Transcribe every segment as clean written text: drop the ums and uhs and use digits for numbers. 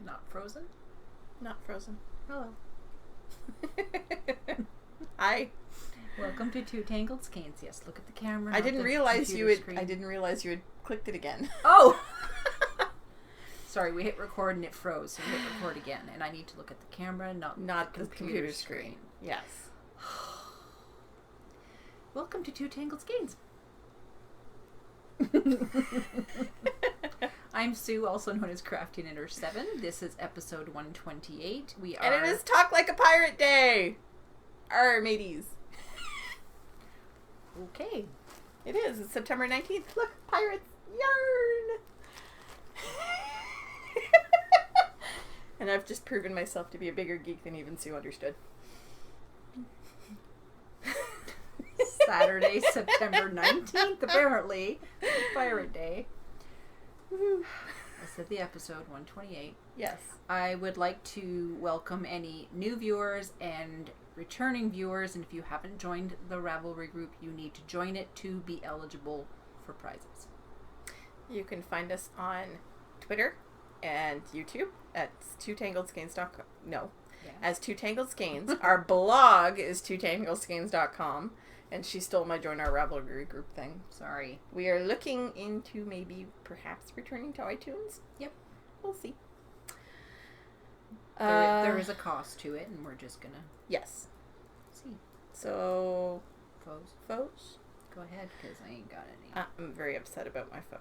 Not frozen? Not frozen. Hello. Hi. Welcome to Two Tangled Skeins. Yes, look at the camera. I didn't realize you had clicked it again. Oh! Sorry, we hit record and it froze, so we hit record again. And I need to look at the camera, not the computer screen. Yes. Welcome to Two Tangled Skeins. I'm Sue, also known as Crafty Knitter 7. This is episode 128. And it is Talk Like a Pirate Day! Arr, mateys. Okay. It is. It's September 19th. Look, pirates. Yarn! And I've just proven myself to be a bigger geek than even Sue understood. Saturday, September 19th, apparently. Pirate Day. Woo-hoo. I said the episode 128. Yes. I would like to welcome any new viewers and returning viewers, and if you haven't joined the Ravelry group, you need to join it to be eligible for prizes. You can find us on Twitter and YouTube at twotangledskeins.com. No. Yeah. As Two Tangled Skeins. Our blog is twotangledskeins.com. And she stole my join our Ravelry group thing. Sorry. We are looking into maybe perhaps returning to iTunes. Yep. We'll see. There is a cost to it, and we're just gonna yes. see. So, Foes? Go ahead, because I ain't got any. I'm very upset about my phone.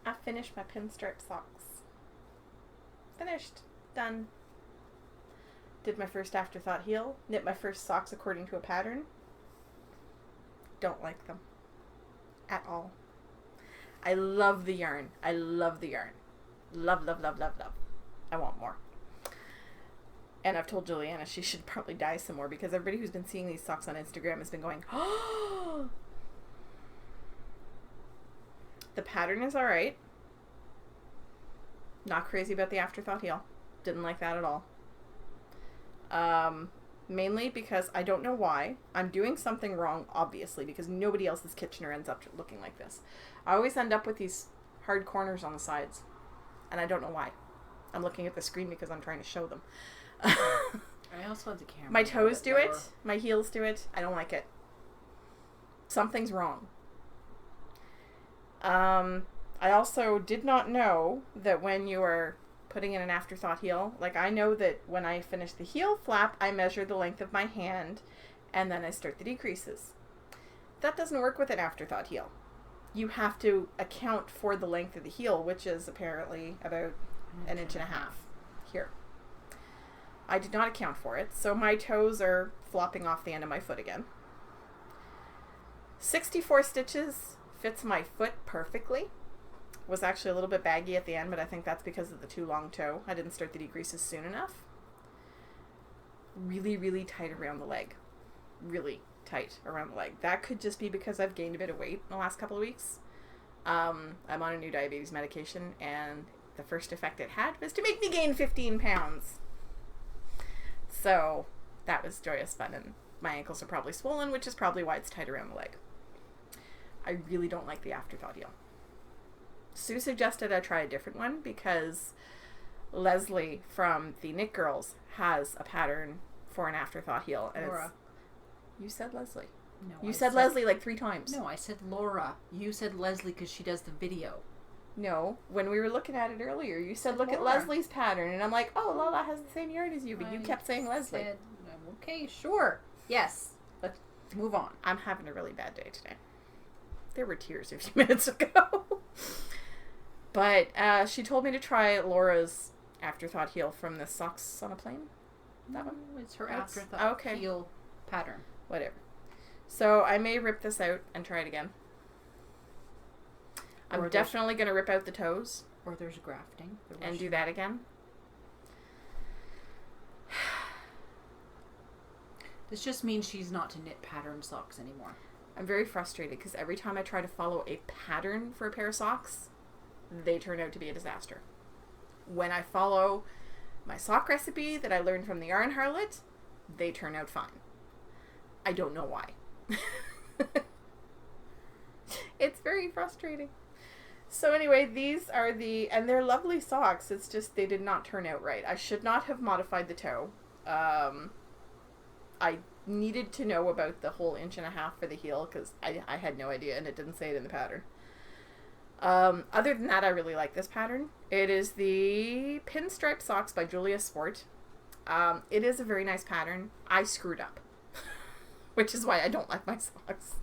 I finished my pinstripe socks. Finished. Done. Did my first afterthought heel. Knit my first socks according to a pattern. Don't like them. At all. I love the yarn. I love the yarn. Love, love, love, love, love. I want more. And I've told Juliana she should probably dye some more because everybody who's been seeing these socks on Instagram has been going, oh! The pattern is alright. Not crazy about the afterthought heel. Didn't like that at all. Mainly because I don't know why. I'm doing something wrong, obviously, because nobody else's Kitchener ends up looking like this. I always end up with these hard corners on the sides. And I don't know why. I'm looking at the screen because I'm trying to show them. I also have the camera. My toes do it. My heels do it. I don't like it. Something's wrong. I also did not know that when you are putting in an afterthought heel, like I know that when I finish the heel flap, I measure the length of my hand and then I start the decreases. That doesn't work with an afterthought heel. You have to account for the length of the heel, which is apparently about an inch and a half here. I did not account for it, so my toes are flopping off the end of my foot again. 64 stitches fits my foot perfectly. Was actually a little bit baggy at the end, but I think that's because of the too long toe. I didn't start the decreases soon enough. Really, really tight around the leg. Really tight around the leg. That could just be because I've gained a bit of weight in the last couple of weeks. I'm on a new diabetes medication, and the first effect it had was to make me gain 15 pounds. So that was joyous fun, and my ankles are probably swollen, which is probably why it's tight around the leg. I really don't like the afterthought heel. Sue suggested I try a different one because Leslie from the Knit Girls has a pattern for an afterthought heel. And Laura. You said Leslie. No, you said Leslie like 3 times. No, I said Laura. You said Leslie because she does the video. No, when we were looking at it earlier, you said look Laura. at Leslie's pattern. And I'm like, oh, Lola has the same yarn as you, but you kept saying Leslie. Said, okay, sure. Yes. Let's move on. I'm having a really bad day today. There were tears a few minutes ago. But she told me to try Laura's afterthought heel from the Socks on a Plane. That one? It's her afterthought heel pattern. Whatever. So I may rip this out and try it again. I'm definitely going to rip out the toes. Or there's grafting. And do that again. This just means she's not to knit pattern socks anymore. I'm very frustrated because every time I try to follow a pattern for a pair of socks, they turn out to be a disaster. When I follow my sock recipe that I learned from the Yarn Harlot, they turn out fine. I don't know why. It's very frustrating. So anyway, these are and they're lovely socks. It's just they did not turn out right. I should not have modified the toe. I needed to know about the whole 1.5 for the heel because I had no idea and it didn't say it in the pattern. Other than that, I really like this pattern. It is the Pinstripe Socks by Julia Sport. It is a very nice pattern. I screwed up, which is why I don't like my socks.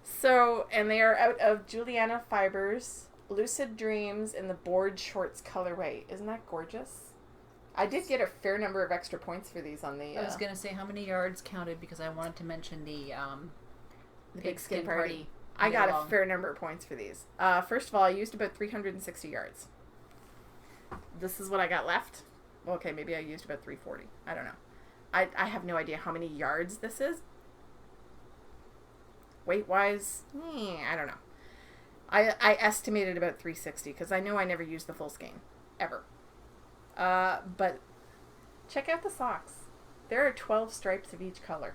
So, and they are out of Juliana Fibers, Lucid Dreams in the Board Shorts colorway. Isn't that gorgeous? I did get a fair number of extra points for these on the... I was going to say how many yards counted because I wanted to mention the Pigskin Party. I got a fair number of points for these. First of all, I used about 360 yards. This is what I got left. Well, okay, maybe I used about 340. I don't know. I have no idea how many yards this is. Weight-wise, I don't know. I estimated about 360 because I know I never used the full skein. Ever. But check out the socks. There are 12 stripes of each color.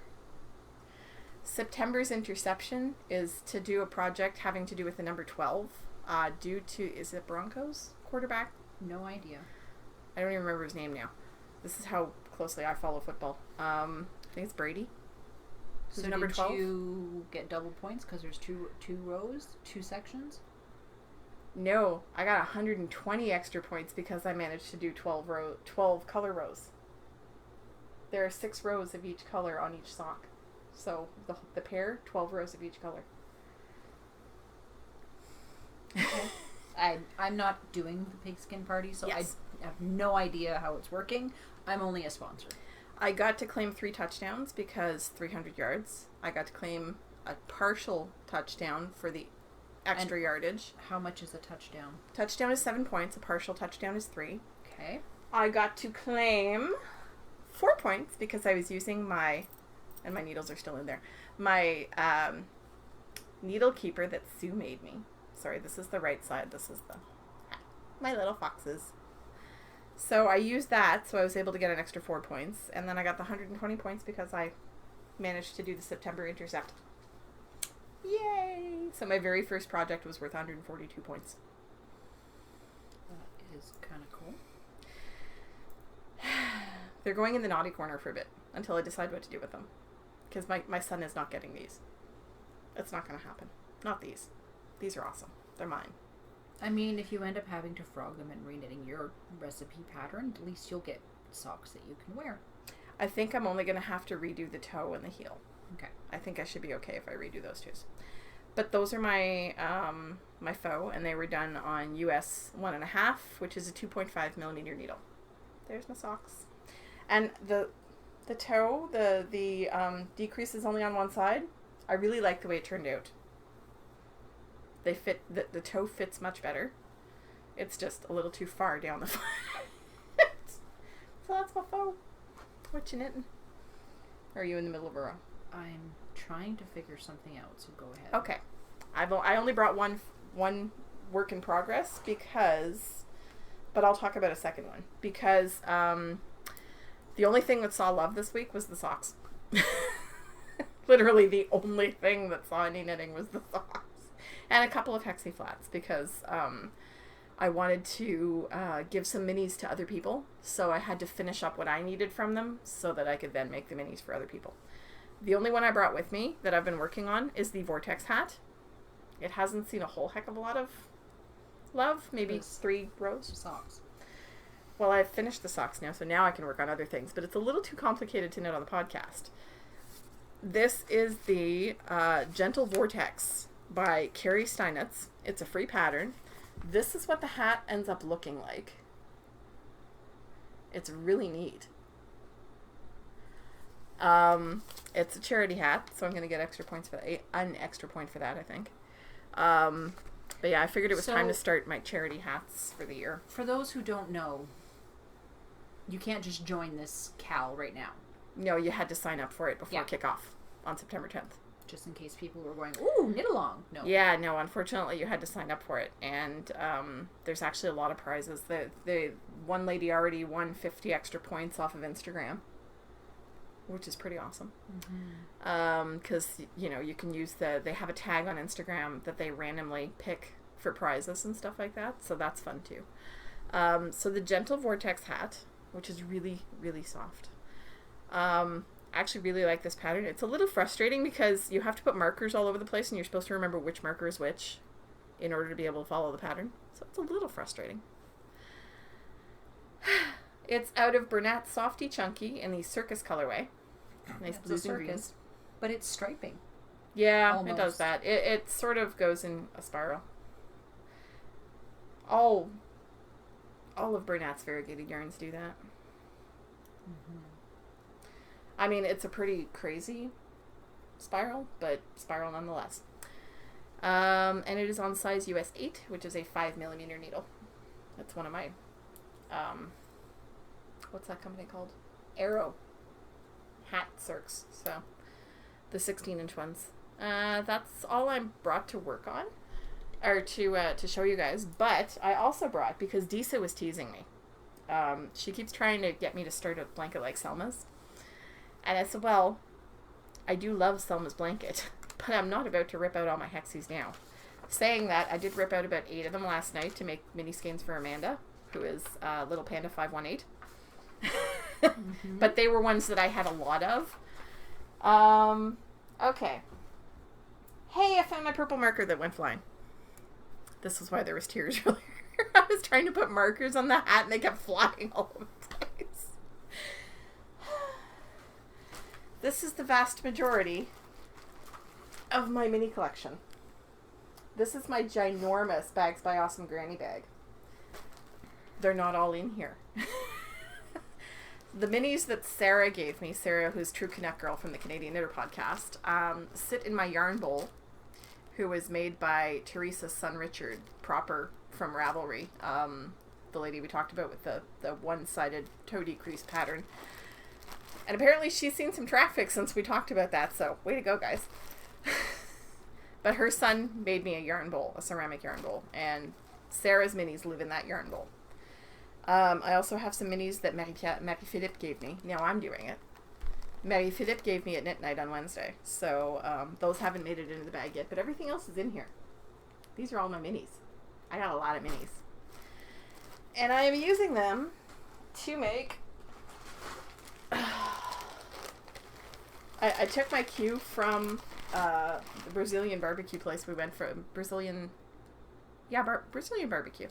September's interception is to do a project having to do with the number 12 due to, is it Broncos quarterback? No idea. I don't even remember his name now. This is how closely I follow football. I think it's Brady. So number 12? Did you get double points because there's two rows, two sections? No, I got 120 extra points because I managed to do 12 color rows. There are 6 rows of each color on each sock. So the pair, 12 rows of each color. Okay. I'm not doing the Pigskin Party, so yes. I have no idea how it's working. I'm only a sponsor. I got to claim 3 touchdowns because 300 yards. I got to claim a partial touchdown for the extra yardage. How much is a touchdown? Touchdown is 7 points. A partial touchdown is 3. Okay. I got to claim 4 points because I was using my needles are still in there, my needle keeper that Sue made me. Sorry, this is the right side. This is my little foxes. So I used that, so I was able to get an extra 4 points, and then I got the 120 points because I managed to do the September intercept. Yay! So my very first project was worth 142 points. That is kind of cool. They're going in the naughty corner for a bit until I decide what to do with them. Because my son is not getting these. It's not going to happen. Not these. These are awesome. They're mine. I mean, if you end up having to frog them and reknitting your recipe pattern, at least you'll get socks that you can wear. I think I'm only going to have to redo the toe and the heel. Okay. I think I should be okay if I redo those two. But those are my my faux, and they were done on US 1.5, which is a 2.5 millimeter needle. There's my socks. And the toe, the decrease is only on one side. I really like the way it turned out. They fit, the toe fits much better. It's just a little too far down the foot. So that's my faux. What you knitting? Or are you in the middle of a row? I'm trying to figure something out, so go ahead. Okay. I only brought one work in progress because, but I'll talk about a second one because the only thing that saw love this week was the socks. Literally the only thing that saw any knitting was the socks. And a couple of hexie flats because I wanted to give some minis to other people, so I had to finish up what I needed from them so that I could then make the minis for other people. The only one I brought with me that I've been working on is the Vortex hat. It hasn't seen a whole heck of a lot of love, maybe 3 rows. Socks. Well, I've finished the socks now, so now I can work on other things, but it's a little too complicated to note on the podcast. This is the Gentle Vortex by Carrie Steinitz. It's a free pattern. This is what the hat ends up looking like. It's really neat. It's a charity hat, so I'm going to get extra points for that. An extra point for that, I think. But yeah, I figured it was time to start my charity hats for the year. For those who don't know, you can't just join this Cal right now. No, you had to sign up for it before kickoff on September 10th. Just in case people were going, ooh, knit along. No. Yeah, no, unfortunately you had to sign up for it. And there's actually a lot of prizes. The one lady already won 50 extra points off of Instagram. which is pretty awesome. Because, you know, you can use they have a tag on Instagram that they randomly pick for prizes and stuff like that. So that's fun too. So the Gentle Vortex hat, which is really, really soft. I actually really like this pattern. It's a little frustrating because you have to put markers all over the place and you're supposed to remember which marker is which in order to be able to follow the pattern. So it's a little frustrating. It's out of Bernat Softy Chunky in the Circus colorway. Nice blues and greens. But it's striping. Yeah, almost. It does that. It sort of goes in a spiral. All of Bernat's variegated yarns do that. I mean, it's a pretty crazy spiral, but spiral nonetheless. And it is on size US 8, which is a 5mm needle. That's one of my, what's that company called? Arrow hat circs. So, the 16-inch ones. That's all I brought to work on, or to show you guys. But I also brought, because Disa was teasing me. She keeps trying to get me to start a blanket like Selma's. And I said, well, I do love Selma's blanket, but I'm not about to rip out all my hexies now. Saying that, I did rip out about 8 of them last night to make mini skeins for Amanda, who is Little Panda 518. But they were ones that I had a lot of. Okay. Hey, I found my purple marker that went flying. This is why there was tears earlier. I was trying to put markers on the hat and they kept flying all over the place. This is the vast majority of my mini collection. This is my ginormous Bags by Awesome Granny bag. They're not all in here. The minis that Sarah gave me, Sarah, who's True Connect Girl from the Canadian Knitter Podcast, sit in my yarn bowl, who was made by Teresa's son Richard, proper from Ravelry, the lady we talked about with the one-sided toe decrease pattern. And apparently she's seen some traffic since we talked about that, so way to go, guys. But her son made me a yarn bowl, a ceramic yarn bowl, and Sarah's minis live in that yarn bowl. I also have some minis that Marie-Philippe gave me. Now I'm doing it. Marie-Philippe gave me at Knit Night on Wednesday, so those haven't made it into the bag yet, but everything else is in here. These are all my minis. I got a lot of minis. And I am using them to make... I took my cue from the Brazilian barbecue place we went from. Brazilian barbecue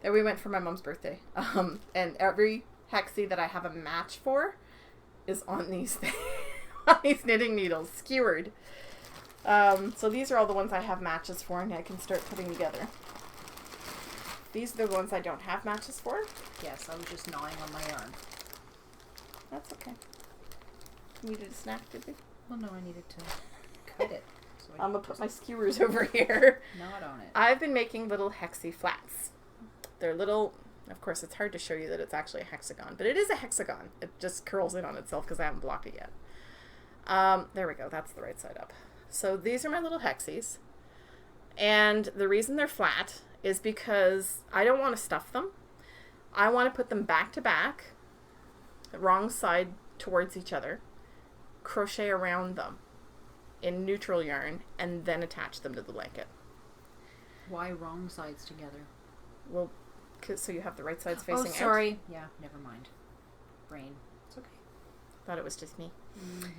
that we went for my mom's birthday. And every hexie that I have a match for is on these on these knitting needles, skewered. So these are all the ones I have matches for, and I can start putting together. These are the ones I don't have matches for. Yes, I was just gnawing on my yarn. That's okay. Needed a snack, did we? Well, no, I needed to cut it. So I'm going to put my skewers over here. Not on it. I've been making little hexie flats. They're little... Of course, it's hard to show you that it's actually a hexagon, but it is a hexagon. It just curls in on itself because I haven't blocked it yet. There we go. That's the right side up. So these are my little hexies. And the reason they're flat is because I don't want to stuff them. I want to put them back to back, the wrong side towards each other, crochet around them in neutral yarn, and then attach them to the blanket. Why wrong sides together? Well, so you have the right sides facing out. Oh, sorry. Yeah, never mind. Brain. It's okay. Thought it was just me.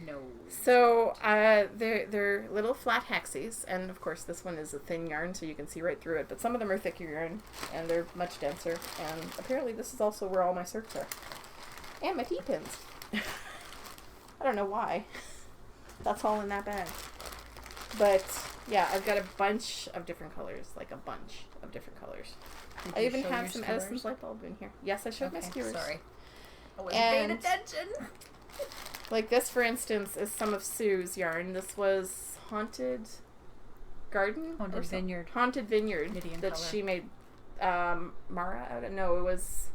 No. So, they're little flat hexies, and of course this one is a thin yarn, so you can see right through it, but some of them are thicker yarn, and they're much denser, and apparently this is also where all my circs are. And my T-pins. I don't know why. That's all in that bag. But, yeah, I've got a bunch of different colors, like a bunch of different colors. I even have some Edison's light bulb in here. Yes, I showed my skewers. Sorry. I wasn't paying attention. Like this, for instance, is some of Sue's yarn. This was Haunted Garden? Haunted Vineyard. Haunted Vineyard Midian that color. she made Mara out of. No, it was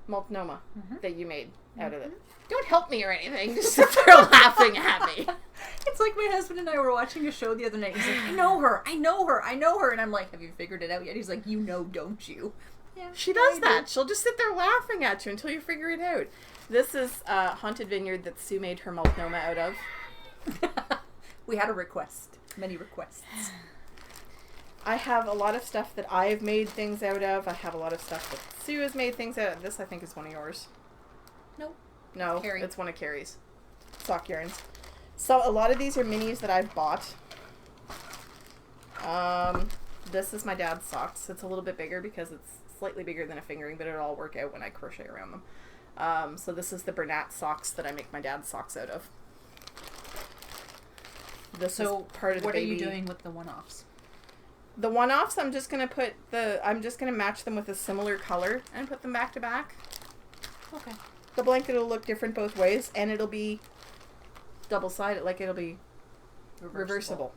Multnomah that you made out of it. Don't help me or anything. Just sit there laughing at me. It's like my husband and I were watching a show the other night. He's like, I know her. And I'm like, have you figured it out yet? He's like, you know, don't you? Yeah, She does I that. do. She'll just sit there laughing at you until you figure it out. This is a Haunted Vineyard that Sue made her multnomah out of. We had a request. Many requests. I have a lot of stuff that I've made things out of. I have a lot of stuff that Sue has made things out of. This, I think, is one of yours. Nope. No, Carrie. it's one of Carrie's. Sock yarns. So a lot of these are minis that I've bought. This is my dad's socks. It's a little bit bigger because it's slightly bigger than a fingering, but it'll all work out when I crochet around them. So this is the Bernat socks that I make my dad's socks out of. This is part of the what baby. are you doing with the one-offs? The one-offs, I'm just gonna match them with a similar color and put them back to back. Okay. The blanket will look different both ways, and it'll be double-sided, like it'll be reversible.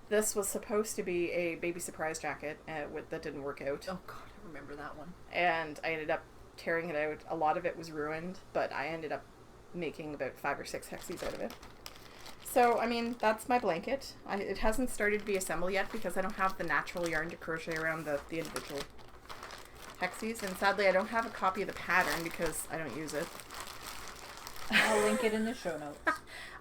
This was supposed to be a baby surprise jacket that didn't work out. Oh god, I remember that one. And I ended up tearing it out. A lot of it was ruined, but I ended up making about 5 or 6 hexies out of it. So, I mean, that's my blanket. It hasn't started to be assembled yet because I don't have the natural yarn to crochet around the individual hexies. And sadly, I don't have a copy of the pattern because I don't use it. I'll link it in the show notes.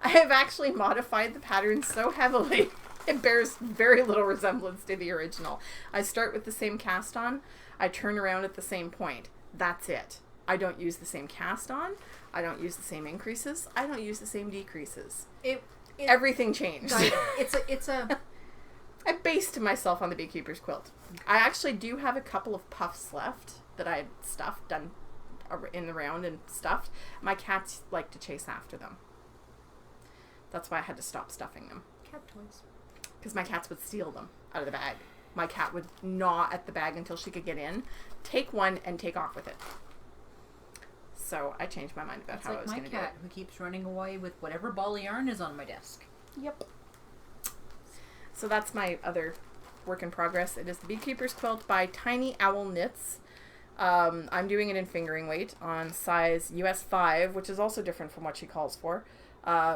I have actually modified the pattern so heavily, it bears very little resemblance to the original. I start with the same cast on. I turn around at the same point. That's it. I don't use the same cast on. I don't use the same increases. I don't use the same decreases. Everything changed. It's a I based myself on the Beekeeper's quilt. I actually do have a couple of puffs left that I stuffed, done in the round and stuffed. My cats like to chase after them. That's why I had to stop stuffing them. cat toys. Because my cats would steal them out of the bag. My cat would gnaw at the bag until she could get in, take one, and take off with it. So I changed my mind about It's how like I was going to do it. my cat who keeps running away with whatever ball of yarn is on my desk. Yep. So that's my other work in progress. It is the Beekeeper's Quilt by Tiny Owl Knits. I'm doing it in fingering weight on size US 5, which is also different from what she calls for,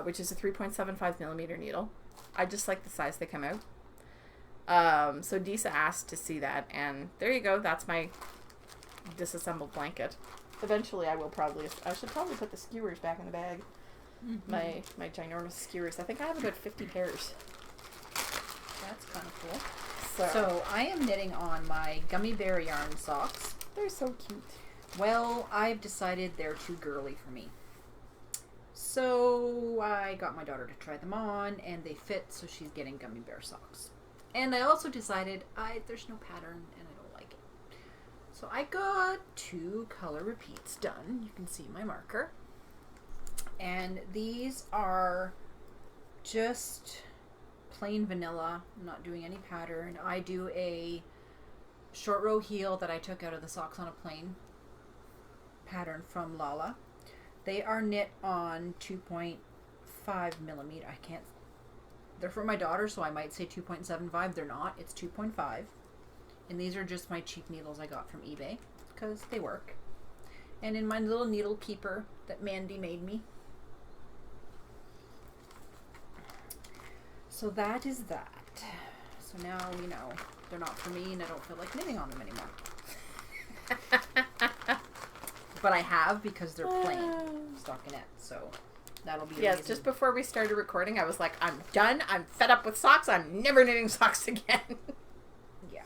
which is a 3.75 millimeter needle. I just like the size they come out. So Disa asked to see that, and there you go. That's my disassembled blanket. Eventually, I should probably put the skewers back in the bag. Mm-hmm. My ginormous skewers. I think I have about 50 pairs. That's kind of cool. So I am knitting on my gummy bear yarn socks. They're so cute. Well, I've decided they're too girly for me. So I got my daughter to try them on, and they fit, so she's getting gummy bear socks. And I also decided there's no pattern, and I don't like it. So I got 2 color repeats done. You can see my marker. And these are just plain vanilla. I'm not doing any pattern. I do a short row heel that I took out of the Socks on a Plane pattern from Lala. They are knit on 2.5 millimeter. They're for my daughter, so I might say 2.75. They're not. It's 2.5. And these are just my cheap needles I got from eBay because they work. And in my little needle keeper that Mandy made me. So that is that. So now, they're not for me and I don't feel like knitting on them anymore. But I have because they're plain stockinette, so that'll be Yes, just before we started recording, I was like, I'm done. I'm fed up with socks. I'm never knitting socks again. Yeah.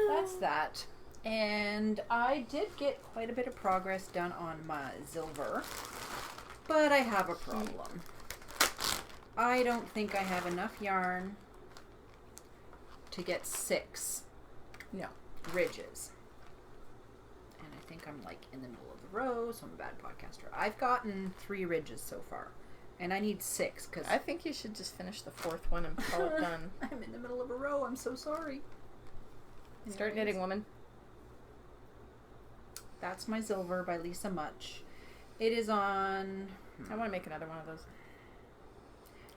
That's that. And I did get quite a bit of progress done on my silver, but I have a problem. I don't think I have enough yarn to get 6 ridges. And I think I'm like in the middle of the row, so I'm a bad podcaster. I've gotten 3 ridges so far, and I need 6 because I think you should just finish the 4th one and call it done. I'm in the middle of a row. I'm so sorry. Start knitting, woman. That's my silver by Lisa Much. It is on... I want to make another one of those.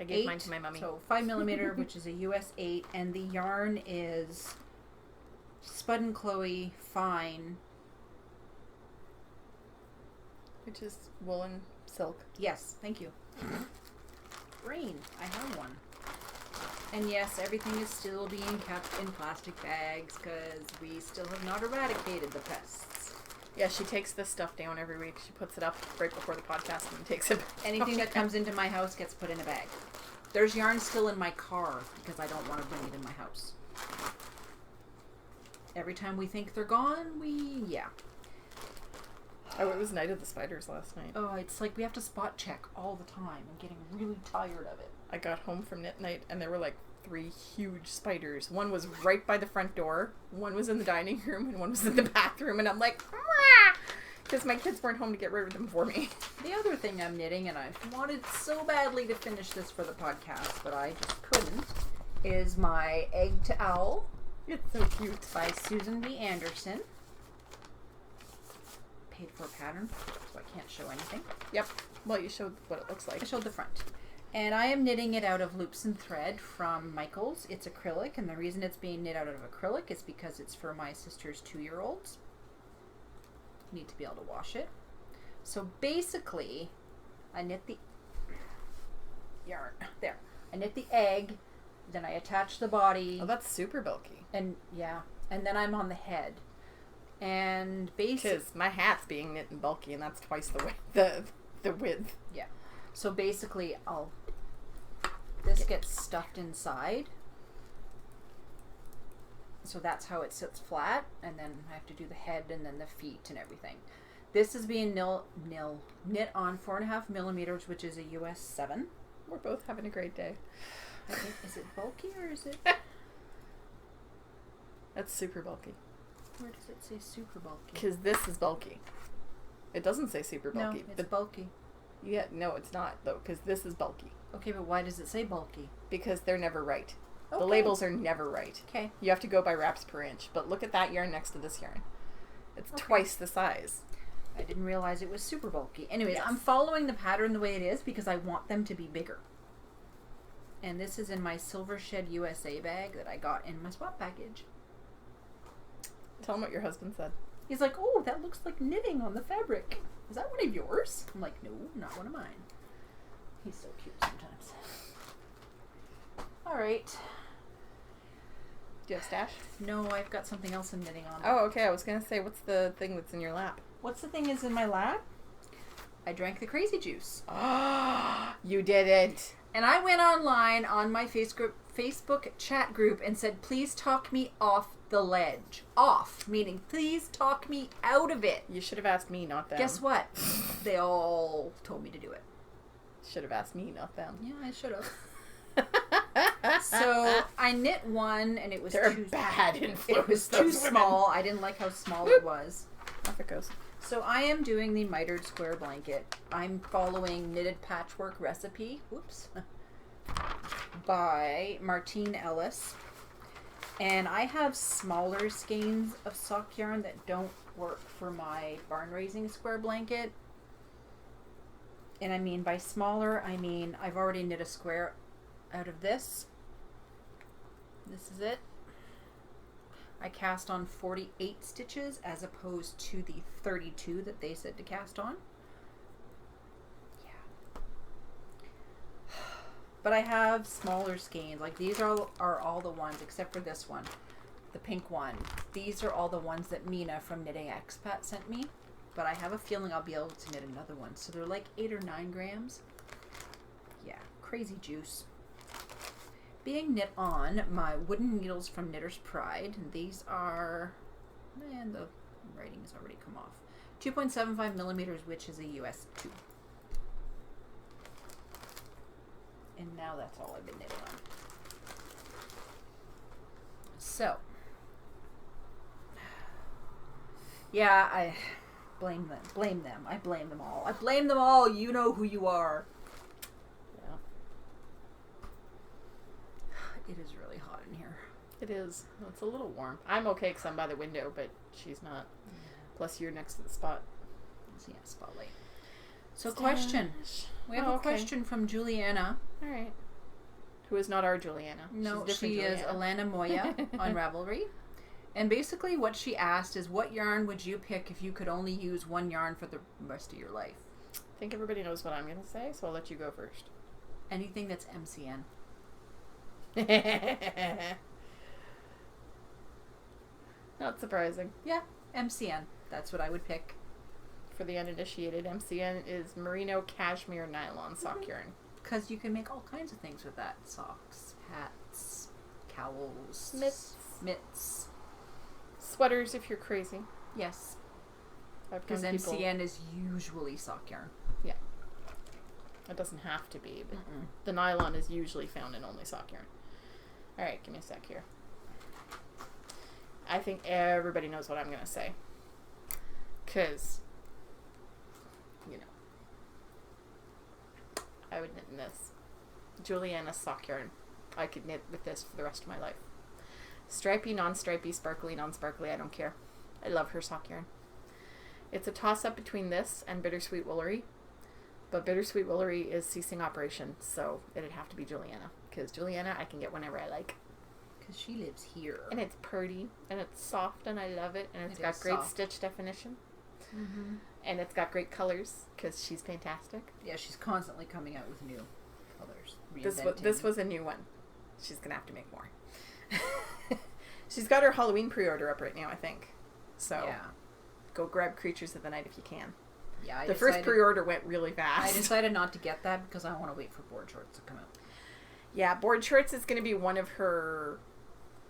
I gave 8, mine to my mummy. So 5 millimeter, which is a US 8, and the yarn is Spud and Chloe Fine. Which is woolen silk. Yes, thank you. Green. I have one. And yes, everything is still being kept in plastic bags because we still have not eradicated the pests. Yeah, she takes this stuff down every week. She puts it up right before the podcast and takes it back. Anything that comes into my house gets put in a bag. There's yarn still in my car because I don't want to bring it in my house. Every time we think they're gone, yeah. Oh, it was Night of the Spiders last night. Oh, it's like we have to spot check all the time. I'm getting really tired of it. I got home from knit night and there were like 3 huge spiders. One was right by the front door, one was in the dining room, and one was in the bathroom. And I'm like, because my kids weren't home to get rid of them for me. The other thing I'm knitting, and I wanted so badly to finish this for the podcast, but I just couldn't, is my Egg to Owl. It's so cute. By Susan B. Anderson. Paid for a pattern, so I can't show anything. Yep. Well, you showed what it looks like. I showed the front. And I am knitting it out of loops and thread from Michaels. It's acrylic, and the reason it's being knit out of acrylic is because it's for my sister's 2-year-olds. Need to be able to wash it. So basically, I knit the yarn. There. I knit the egg, then I attach the body. Oh, that's super bulky. And yeah. And then I'm on the head. And basically... Because my hat's being knit and bulky, and that's twice the the width. Yeah. So basically, this gets stuffed inside. So that's how it sits flat, and then I have to do the head and then the feet and everything. This is being knit on 4.5 millimeters, which is a US 7. We're both having a great day. I think, is it bulky or is it? That's super bulky. Where does it say super bulky? Because this is bulky. It doesn't say super bulky. No, it's bulky. Yeah, no, it's not, though, because this is bulky. Okay, but why does it say bulky? Because they're never right. Okay. The labels are never right. Okay. You have to go by wraps per inch. But look at that yarn next to this yarn. It's Okay. twice the size. I didn't realize it was super bulky. Anyways, Yes. I'm following the pattern the way it is because I want them to be bigger. And this is in my Silver Shed USA bag that I got in my swap package. Tell them what your husband said. He's like, oh, that looks like knitting on the fabric. Is that one of yours? I'm like, no, not one of mine. He's so cute sometimes. All right. Do you have stash? No, I've got something else I'm knitting on. Oh, okay. I was going to say, what's the thing that's in your lap? What's the thing is in my lap? I drank the crazy juice. Oh, you did it. And I went online on my Facebook chat group and said, please talk me off the ledge. Off, meaning please talk me out of it. You should have asked me, not them. Guess what? They all told me to do it. Should have asked me, not them. Yeah, I should have. So I knit one and it was They're too bad influence. It was too small. I didn't like how small it was. Off it goes. So I am doing the mitered square blanket. I'm following Knitted Patchwork Recipe, whoops, by Martine Ellis. And I have smaller skeins of sock yarn that don't work for my barn raising square blanket. And I mean by smaller, I mean I've already knit a square out of this. This is it. I cast on 48 stitches as opposed to the 32 that they said to cast on. Yeah. But I have smaller skeins. Like these are all the ones except for this one. The pink one. These are all the ones that Mina from Knitting Expat sent me. But I have a feeling I'll be able to knit another one. So they're like 8 or 9 grams. Yeah, crazy juice. Being knit on my wooden needles from Knitter's Pride. And these are, and the writing has already come off. 2.75 millimeters, which is a US 2. And now that's all I've been knitting on. So, yeah, I blame them. Blame them. I blame them all. I blame them all. You know who you are. Yeah. It is really hot in here. It is. Well, it's a little warm. I'm okay because I'm by the window, but she's not. Plus, you're next to the spot. Yeah, spotlight. So, question. We have a question from Juliana. All right. Who is not our Juliana. No, She's she different is Juliana. Alana Moya on Ravelry. And basically what she asked is, what yarn would you pick if you could only use one yarn for the rest of your life? I think everybody knows what I'm going to say, so I'll let you go first. Anything that's MCN. Not surprising. Yeah, MCN. That's what I would pick. For the uninitiated, MCN is merino cashmere nylon sock yarn. Because you can make all kinds of things with that. Socks, hats, cowls, mitts. Sweaters if you're crazy. Yes. Because Because MCN is usually sock yarn. Yeah. It doesn't have to be, but the nylon is usually found in only sock yarn. Alright, give me a sec here. I think everybody knows what I'm going to say. Because, you know, I would knit in this. Juliana sock yarn. I could knit with this for the rest of my life. Stripey, non-stripey, sparkly, non-sparkly, I don't care. I love her sock yarn. It's a toss-up between this and Bittersweet Woolery. But Bittersweet Woolery is ceasing operation, so it'd have to be Juliana. Because Juliana I can get whenever I like. Because she lives here. And it's pretty, and it's soft, and I love it. And it's got great stitch definition. Mm-hmm. And it's got great colors, because she's fantastic. Yeah, she's constantly coming out with new colors. This was a new one. She's going to have to make more. She's got her Halloween pre-order up right now, I think. So, yeah. Go grab Creatures of the Night if you can. Yeah, the first pre-order went really fast. I decided not to get that because I want to wait for board shorts to come out. Yeah, board shorts is going to be one of her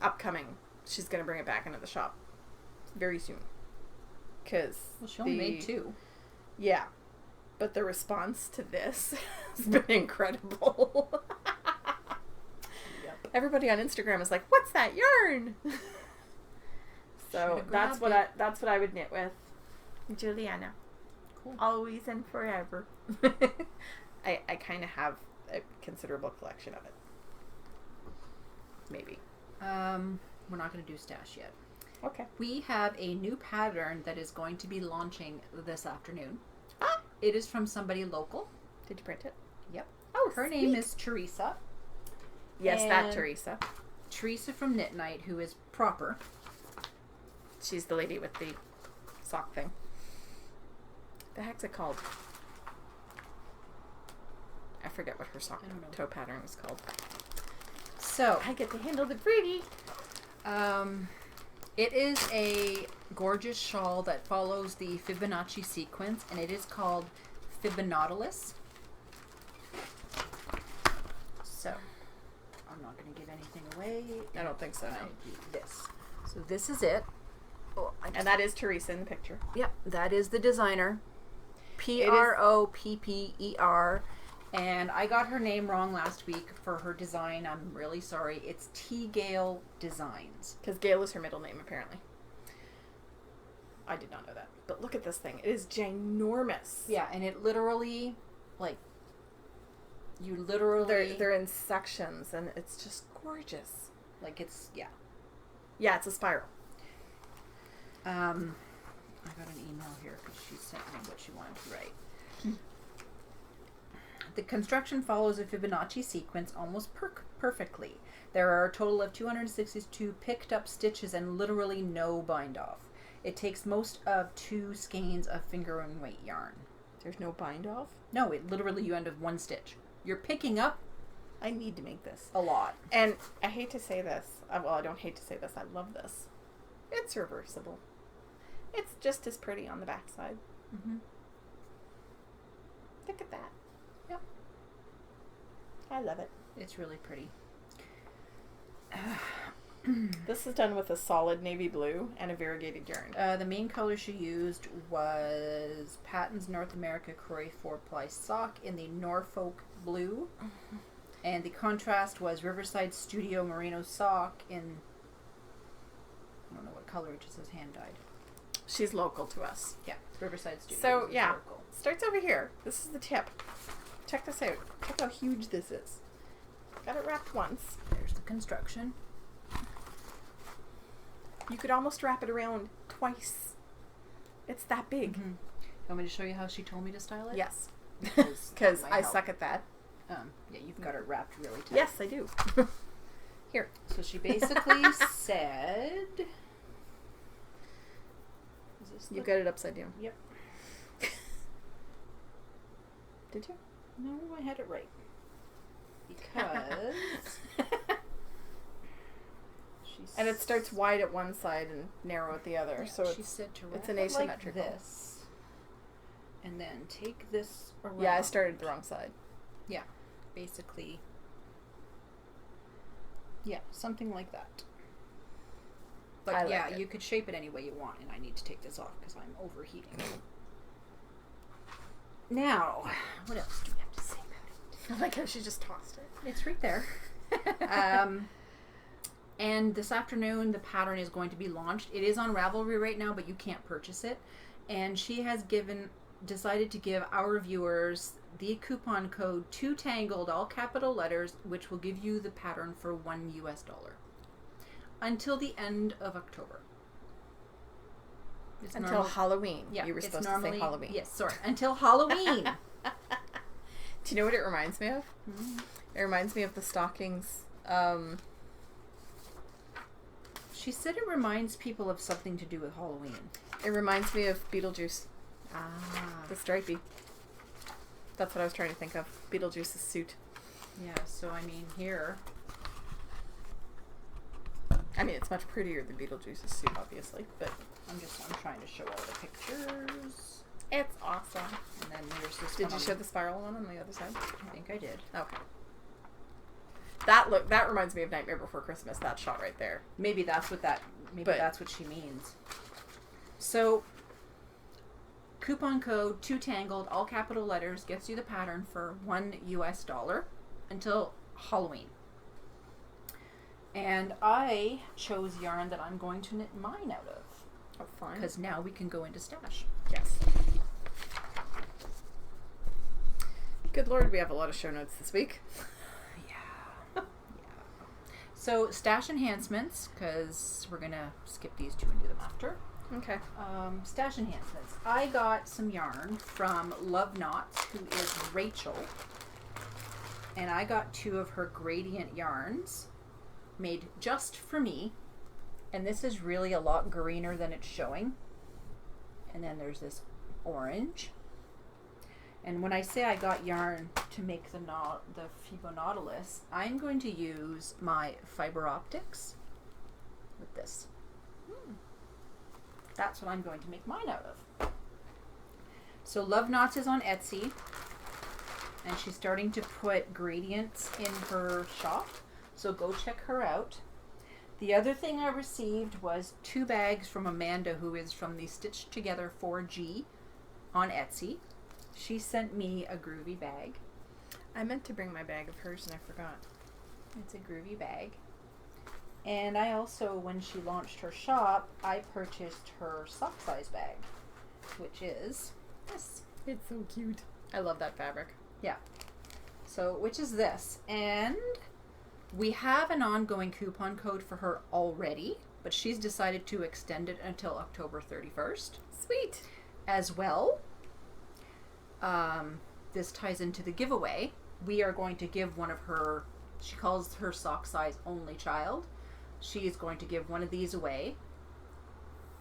upcoming. She's going to bring it back into the shop very soon. Because she only made 2. Yeah, but the response to this has been incredible. Yep. Everybody on Instagram is like, "What's that yarn?" So that's what I would knit with. Juliana. Cool. Always and forever. I kind of have a considerable collection of it. Maybe. We're not going to do stash yet. Okay. We have a new pattern that is going to be launching this afternoon. Ah! It is from somebody local. Did you print it? Yep. Oh, her name is Teresa. Yes, that Teresa. Teresa from Knit Night, who is proper. She's the lady with the sock thing. The heck's it called? I forget what her sock toe pattern is called. So I get to handle the pretty. It is a gorgeous shawl that follows the Fibonacci sequence, and it is called Fibonautilus. So I'm not going to give anything away. I don't think so. No. This. So this is it. Oh, and that is Teresa in the picture. Yep, that is the designer. Propper. And I got her name wrong last week for her design. I'm really sorry. It's T. Gale Designs. Because Gale is her middle name, apparently. I did not know that. But look at this thing. It is ginormous. Yeah, and it literally, like, you literally... They're in sections, and it's just gorgeous. Like, it's, yeah. Yeah, it's a spiral. I got an email here because she sent me what she wanted to write. The construction follows a Fibonacci sequence almost perfectly. There are a total of 262 picked up stitches and literally no bind off. It takes most of 2 skeins of finger and weight yarn. There's no bind off? No, it literally you end with 1 stitch. You're picking up. I need to make this a lot. And I hate to say this. Well, I don't hate to say this. I love this. It's reversible. It's just as pretty on the backside. Mm-hmm. Look at that. Yep. I love it. It's really pretty. This is done with a solid navy blue and a variegated yarn. The main color she used was Patton's North America Croy 4-ply sock in the Norfolk blue. Mm-hmm. And the contrast was Riverside Studio Merino sock in, I don't know what color, it just says hand dyed. She's local to us. Yeah, Riverside Studio. So, yeah, local. Starts over here. This is the tip. Check this out. Check how huge this is. Got it wrapped once. There's the construction. You could almost wrap it around twice. It's that big. Mm-hmm. You want me to show you how she told me to style it? Yes. Because I suck at that. Yeah, you've got it wrapped really tight. Yes, I do. Here. So she basically said... You got it upside down. Yep. Did you? No, I had it right. Because And it starts wide at one side and narrow at the other. Yeah, so she said to it's wrap an it like asymmetrical. this. And then take this around. Yeah, I started the wrong side. Yeah, basically. Yeah, something like that. But I yeah, like it. you could shape it any way you want, and I need to take this off because I'm overheating. Now, what else do we have to say about it? I like how she just tossed it. It's right there. And this afternoon, the pattern is going to be launched. It is on Ravelry right now, but you can't purchase it. And she has decided to give our viewers the coupon code 2Tangled, all capital letters, which will give you the pattern for $1 until the end of October. It's Until Halloween. Yeah, you were supposed to say Halloween. Yes, sorry. Until Halloween. Do you know what it reminds me of? Mm-hmm. It reminds me of the stockings. She said it reminds people of something to do with Halloween. It reminds me of Beetlejuice. Ah. The stripey. That's what I was trying to think of. Beetlejuice's suit. Yeah, so I mean here. I mean, it's much prettier than Beetlejuice's suit, obviously, but I'm trying to show all the pictures. it's awesome. And then there's this Did one you on- show the spiral one on the other side? I think I did. Okay. That reminds me of Nightmare Before Christmas, that shot right there. Maybe that's what But- that's what she means. So coupon code 2Tangled, all capital letters, gets you the pattern for $1 until Halloween. And I chose yarn that I'm going to knit mine out of. Oh, fun. Because now we can go into stash. Yes. Good Lord, we have a lot of show notes this week. Yeah. So stash enhancements, because we're going to skip these two and do them after. Okay. Stash enhancements. I got some yarn from Love Knots, who is Rachel. And I got 2 of her gradient yarns made just for me. And this is really a lot greener than it's showing. And then there's this orange. And when I say I got yarn to make the Fibo Nautilus, I'm going to use my fiber optics with this. That's what I'm going to make mine out of. So Love Knots is on Etsy, and she's starting to put gradients in her shop, so go check her out. The other thing I received was 2 bags from Amanda, who is from the Stitched Together 4G on Etsy. She sent me a groovy bag. I meant to bring my bag of hers and I forgot. It's a groovy bag. And I also, when she launched her shop, I purchased her sock size bag, which is this. It's so cute. I love that fabric. Yeah. So, which is this. And we have an ongoing coupon code for her already, but she's decided to extend it until October 31st. Sweet. As well, this ties into the giveaway. We are going to give one of her, she calls her sock size only child. She is going to give one of these away.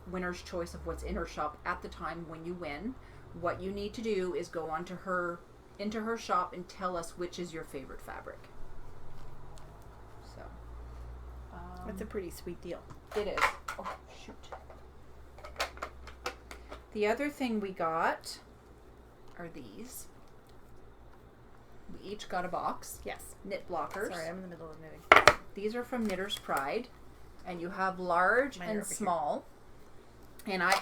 Winner's choice of what's in her shop at the time when you win. What you need to do is go into her shop and tell us which is your favorite fabric. So, That's a pretty sweet deal. it is. Oh, shoot. The other thing we got are these. We each got a box. Yes. Knit blockers. Sorry, I'm in the middle of knitting. These are from Knitter's Pride, and you have large Mine are and over here. small. And I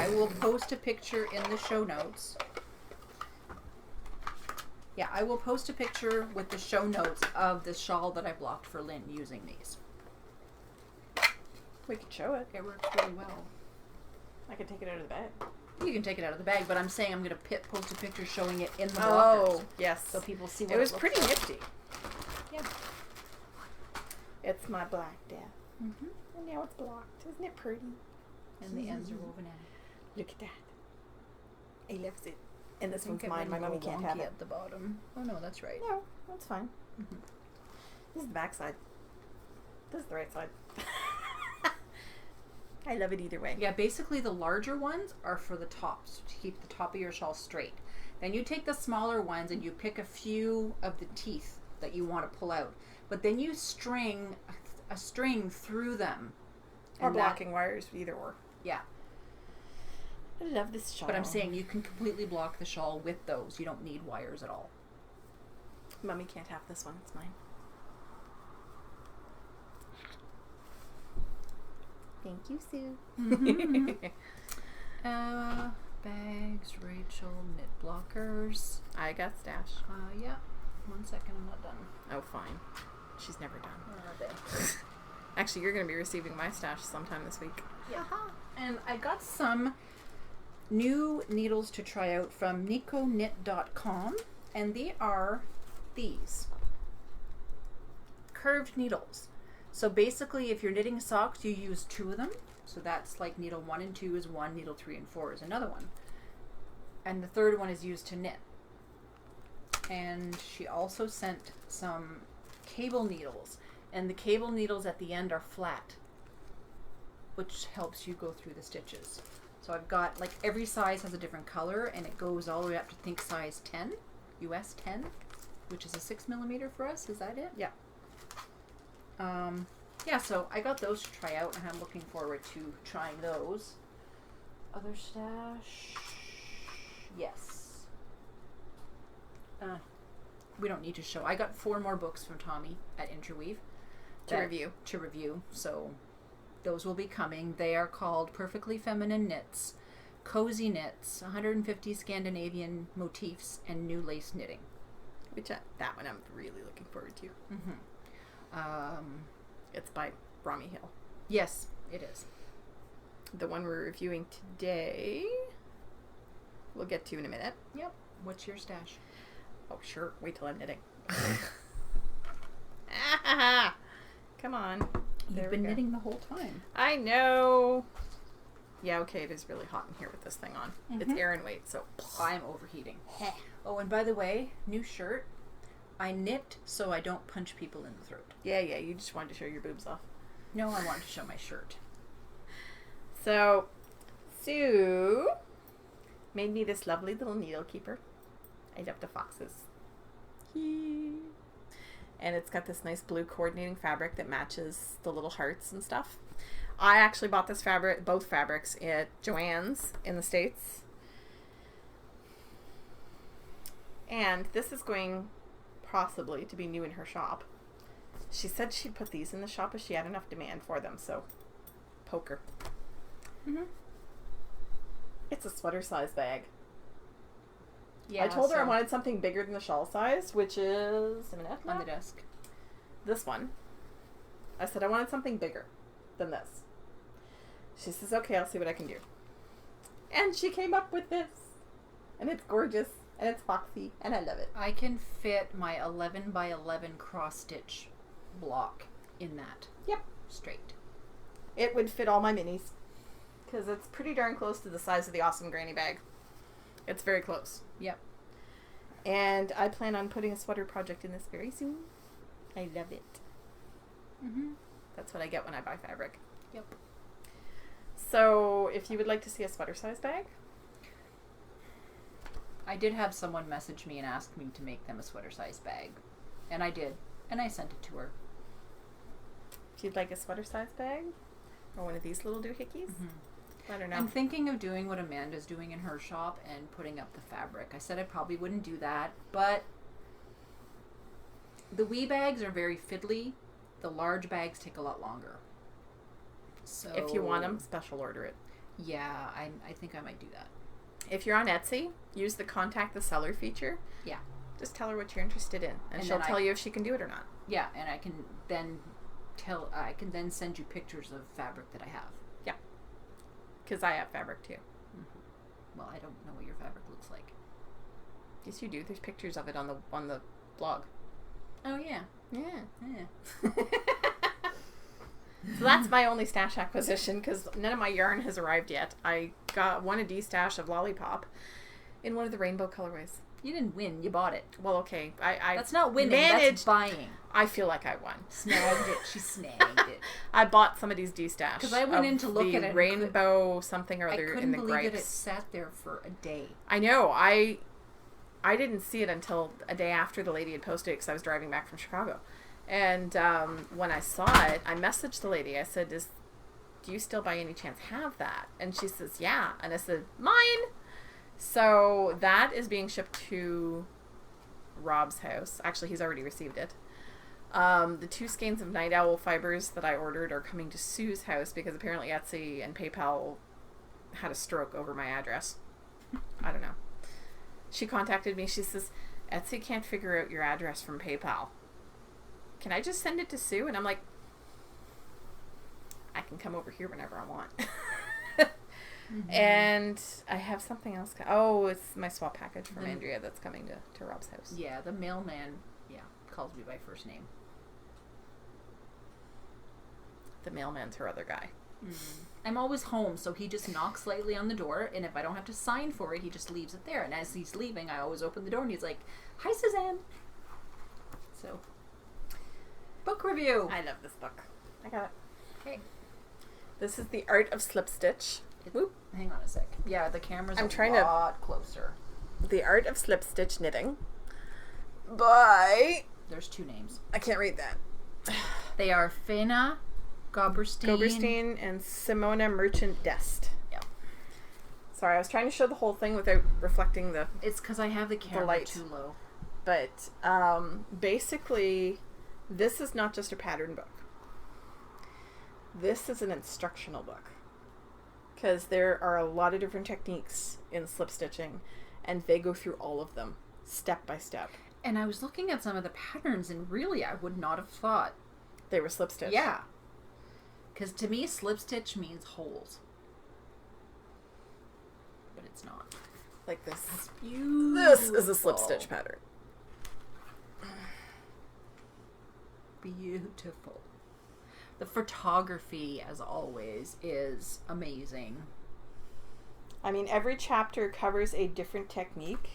will post a picture in the show notes. Yeah, I will post a picture with the show notes of the shawl that I blocked for Lynn using these. We could show it. It works really well. I could take it out of the bag. You can take it out of the bag, but I'm saying I'm going to post a picture showing it in the blockers. Oh, yes. So people see what It was looks pretty like. nifty. Yeah. It's my black death. Mm-hmm. And now it's blocked. Isn't it pretty? And the ends are woven in. Look at that. I love it. And this I think one's mine. My mommy can't have it. at the bottom. Oh no, that's right. No, that's fine. Mhm. This is the back side. This is the right side. I love it either way. Yeah, basically the larger ones are for the tops, to keep the top of your shawl straight. Then you take the smaller ones and you pick a few of the teeth that you want to pull out. But then you string a string through them. Or blocking wires, either or. Yeah. I love this shawl. But I'm saying you can completely block the shawl with those. You don't need wires at all. Mommy can't have this one. It's mine. Thank you, Sue. Mm-hmm. Bags, Rachel, knit blockers. I got stash. Yeah. 1 second, I'm not done. Oh, fine. She's never done. There. Actually, you're going to be receiving my stash sometime this week. Yeah. And I got some new needles to try out from NicoKnit.com, and they are these curved needles. So basically, if you're knitting socks, you use 2 of them. So that's like needle 1 and 2 is one, needle 3 and 4 is another one. And the third one is used to knit. And she also sent some cable needles. And the cable needles at the end are flat, which helps you go through the stitches. So I've got, like, every size has a different color, and it goes all the way up to, think, size 10, US 10, which is a 6mm for us. Is that it? Yeah. Yeah, so I got those to try out, and I'm looking forward to trying those. Other stash? Yes. We don't need to show. I got 4 more books from Tommy at Interweave. To review. So those will be coming. They are called Perfectly Feminine Knits, Cozy Knits, 150 Scandinavian Motifs, and New Lace Knitting. Which that one I'm really looking forward to. Mm-hmm. It's by Rami Hill. Yes, it is. The one we're reviewing today, we'll get to in a minute. Yep. What's your stash? Oh, sure. Wait till I'm knitting. Come on. You've been knitting the whole time. I know. Yeah, okay, it is really hot in here with this thing on. Mm-hmm. It's Aran weight, so I'm overheating. Oh, and by the way, new shirt. I knit so I don't punch people in the throat. Yeah, you just wanted to show your boobs off. No, I wanted to show my shirt. So, Sue made me this lovely little needle keeper. I love the foxes. And it's got this nice blue coordinating fabric that matches the little hearts and stuff. I actually bought this fabric, both fabrics, at Joann's in the States. And this is going possibly to be new in her shop. She said she'd put these in the shop if she had enough demand for them, so poker. Mm-hmm. It's a sweater size bag. Yeah, I told her I wanted something bigger than the shawl size, which is on the desk. This one. I said I wanted something bigger than this. She says, okay, I'll see what I can do. And she came up with this. And it's gorgeous. And it's foxy. And I love it. I can fit my 11 by 11 cross stitch block in that. Yep. Straight. It would fit all my minis. Because it's pretty darn close to the size of the Awesome Granny bag. It's very close. Yep. And I plan on putting a sweater project in this very soon. I love it. Mm-hmm. That's what I get when I buy fabric. Yep. So, if you would like to see a sweater size bag. I did have someone message me and ask me to make them a sweater size bag. And I did. And I sent it to her. If you'd like a sweater size bag, or one of these little doohickeys, I don't know. I'm thinking of doing what Amanda's doing in her shop and putting up the fabric. I said I probably wouldn't do that, but the wee bags are very fiddly. The large bags take a lot longer. So if you want them, special order it. Yeah, I think I might do that. If you're on Etsy, use the contact the seller feature. Yeah. Just tell her what you're interested in, and she'll tell you if she can do it or not. Yeah, and I can then send you pictures of fabric that I have. Yeah. Because I have fabric too. Mm-hmm. Well, I don't know what your fabric looks like. Yes, you do. There's pictures of it on the blog. Oh yeah. Yeah. So that's my only stash acquisition because none of my yarn has arrived yet. I won a D-stash of Lollipop in one of the rainbow colorways. You didn't win. You bought it. Well, okay. I that's not winning. That's buying. I feel like I won. Snagged it. She snagged it. I bought somebody's D-stash. Because I went in to look at it. Rainbow something or other in the gripes. I couldn't believe that it sat there for a day. I know. I didn't see it until a day after the lady had posted it because I was driving back from Chicago. And when I saw it, I messaged the lady. I said, do you still by any chance have that? And she says, yeah. And I said, mine. So that is being shipped to Rob's house. Actually, he's already received it. The 2 skeins of night owl fibers that I ordered are coming to Sue's house because apparently Etsy and PayPal had a stroke over my address. I don't know. She contacted me. She says, Etsy can't figure out your address from PayPal. Can I just send it to Sue? And I'm like, I can come over here whenever I want. And I have something else. It's my swap package from Andrea that's coming to Rob's house. Yeah, the mailman, calls me by first name. The mailman's her other guy. I'm always home, so he just knocks lightly on the door, and if I don't have to sign for it, he just leaves it there. And as he's leaving, I always open the door, and he's like, hi, Suzanne. So, book review. I love this book. I got it. Okay. This is The Art of Slip Stitch. Whoop. Hang on a sec. Yeah, the camera's a lot closer. The Art of Slip Stitch Knitting by... There's 2 names. I can't read that. They are Fena Goberstein and Simona Merchant Dest. Yeah. Sorry, I was trying to show the whole thing without reflecting the... It's because I have the camera light too low. But basically, this is not just a pattern book. This is an instructional book. Because there are a lot of different techniques in slip stitching, and they go through all of them, step by step. And I was looking at some of the patterns, and really, I would not have thought they were slip stitch. Yeah. Because to me, slip stitch means holes. But it's not. Like this. That's beautiful. This is a slip stitch pattern. Beautiful. The photography, as always, is amazing. I mean, every chapter covers a different technique.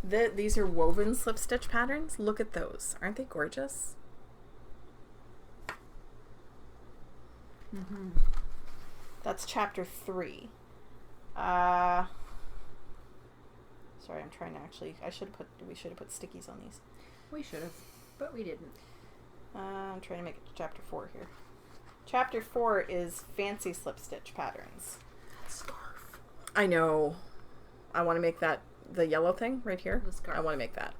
These are woven slip stitch patterns. Look at those. Aren't they gorgeous? Mm-hmm. That's chapter 3. Sorry, I'm trying to actually... We should have put stickies on these. We should have, but we didn't. I'm trying to make it to chapter 4 here. Chapter 4 is fancy slip stitch patterns. Scarf. I know. I want to make that the yellow thing right here. The scarf. I want to make that.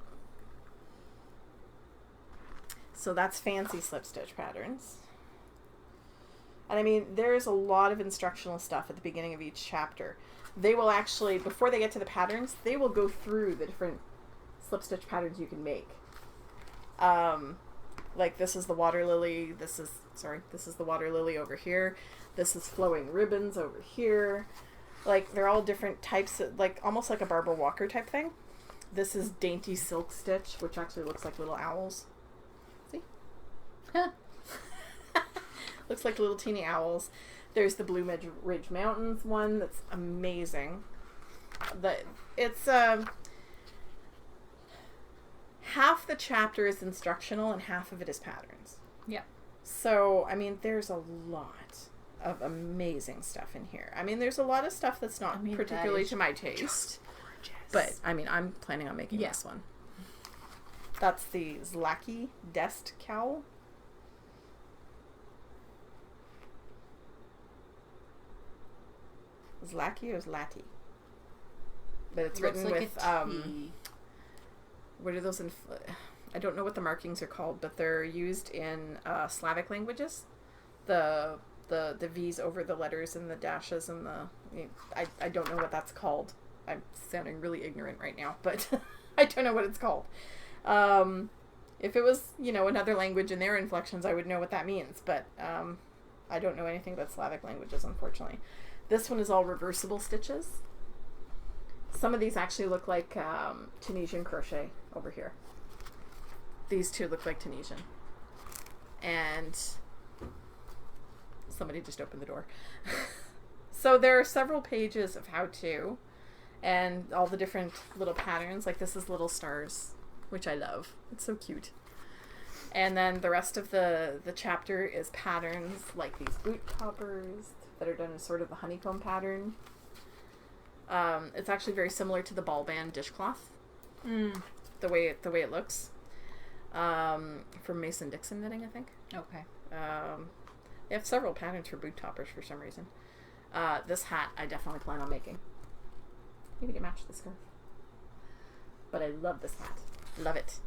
So that's fancy slip stitch patterns. And I mean, there's a lot of instructional stuff at the beginning of each chapter. They will actually, before they get to the patterns, they will go through the different slip stitch patterns you can make. Like this is the water lily. This is the water lily over here. This is flowing ribbons over here. Like they're all different types of, like almost like a Barbara Walker type thing. This is dainty silk stitch, which actually looks like little owls. See? Looks like little teeny owls. There's the Blue Ridge Mountains one that's amazing. It's half the chapter is instructional and half of it is patterns. Yeah. So, I mean, there's a lot of amazing stuff in here. I mean, there's a lot of stuff that's not particularly to my taste. Just gorgeous. But, I mean, I'm planning on making this one. That's the Zlaki Dest cowl. Zlaki or Zlati? But it's written like with, what are those in, I don't know what the markings are called, but they're used in Slavic languages. The V's over the letters and the dashes and I don't know what that's called. I'm sounding really ignorant right now, but I don't know what it's called. If it was, another language and their inflections, I would know what that means, but I don't know anything about Slavic languages, unfortunately. This one is all reversible stitches. Some of these actually look like Tunisian crochet over here. These two look like Tunisian. And somebody just opened the door. So there are several pages of how-to and all the different little patterns. Like this is little stars, which I love. It's so cute. And then the rest of the chapter is patterns like these boot toppers that are done in sort of the honeycomb pattern. It's actually very similar to the ball band dishcloth. The way it looks. from Mason Dixon Knitting, I think. Okay. They have several patterns for boot toppers for some reason. This hat I definitely plan on making. Maybe to match the scarf. But I love this hat. Love it.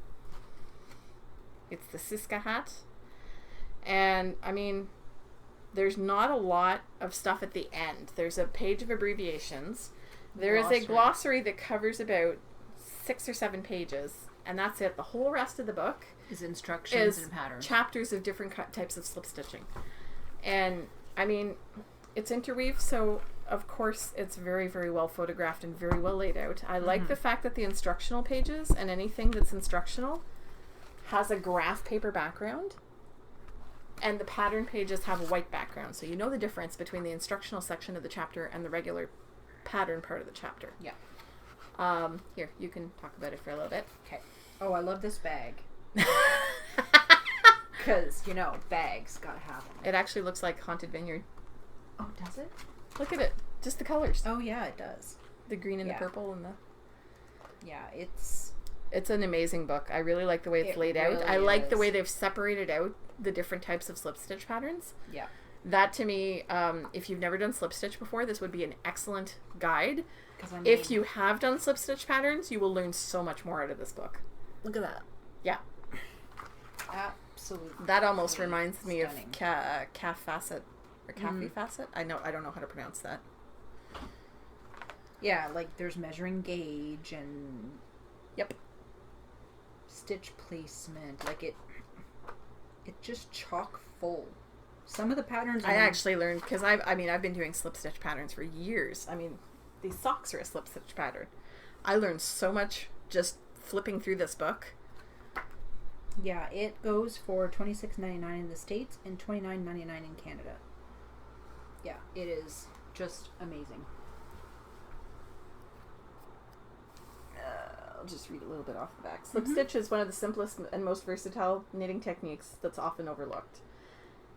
It's the Siska hat. And, I mean, there's not a lot of stuff at the end. There's a page of abbreviations. There is a glossary that covers about 6 or 7 pages. And that's it. The whole rest of the book is instructions and patterns. Chapters of different types of slip stitching. And, I mean, it's interweave, so of course it's very, very well photographed and very well laid out. I like the fact that the instructional pages and anything that's instructional has a graph paper background, and the pattern pages have a white background, so you know the difference between the instructional section of the chapter and the regular pattern part of the chapter. Yeah. Here, you can talk about it for a little bit. Okay. Oh, I love this bag. Because, you know, bags, gotta have them. It actually looks like Haunted Vineyard. Oh, does it? Look at it. Just the colors. Oh, yeah, it does. The green and the purple and the... Yeah, it's an amazing book. I really like the way it's laid out. I like the way they've separated out the different types of slip stitch patterns. Yeah. That, to me, if you've never done slip stitch before, this would be an excellent guide. I mean, if you have done slip stitch patterns, you will learn so much more out of this book. Look at that. Yeah. Absolutely. That almost reminds me of stunning. calf facet or cafe facet. I don't know how to pronounce that. Yeah, like there's measuring gauge and stitch placement. Like it just chock full. Some of the patterns I actually learned because I've been doing slip stitch patterns for years. I mean, these socks are a slip stitch pattern. I learned so much just flipping through this book. Yeah, it goes for $26.99 in the States and $29.99 in Canada. Yeah, it is just amazing. I'll just read a little bit off the back. Slip stitch is one of the simplest and most versatile knitting techniques that's often overlooked.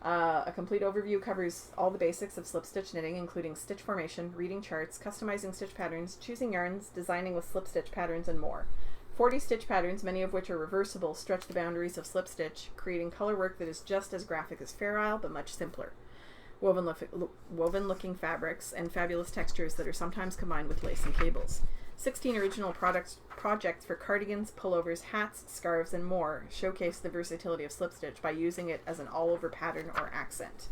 A complete overview covers all the basics of slip stitch knitting, including stitch formation, reading charts, customizing stitch patterns, choosing yarns, designing with slip stitch patterns, and more. 40 stitch patterns, many of which are reversible, stretch the boundaries of slip stitch, creating color work that is just as graphic as Fair Isle, but much simpler. Woven-looking fabrics and fabulous textures that are sometimes combined with lace and cables. 16 original projects for cardigans, pullovers, hats, scarves, and more showcase the versatility of slip stitch by using it as an all-over pattern or accent.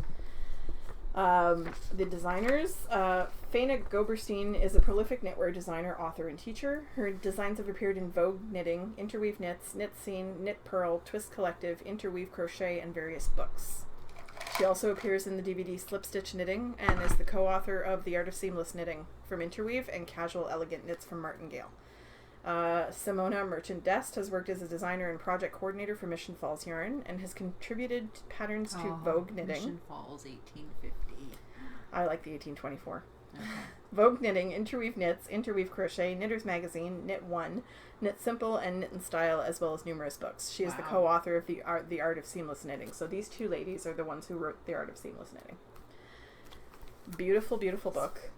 The designers, Faina Goberstein is a prolific knitwear designer, author, and teacher. Her designs have appeared in Vogue Knitting, Interweave Knits, Knit Scene, Knit Pearl, Twist Collective, Interweave Crochet, and various books. She also appears in the DVD Slip Stitch Knitting and is the co-author of The Art of Seamless Knitting from Interweave and Casual Elegant Knits from Martingale. Simona Merchant-Dest has worked as a designer and project coordinator for Mission Falls Yarn and has contributed patterns to Vogue Knitting. Mission Falls 1850. I like the 1824. Okay. Vogue Knitting, Interweave Knits, Interweave Crochet, Knitters Magazine, Knit One, Knit Simple, and Knit in Style, as well as numerous books. She is the co-author of the Art of Seamless Knitting. So these two ladies are the ones who wrote The Art of Seamless Knitting. Beautiful, beautiful book.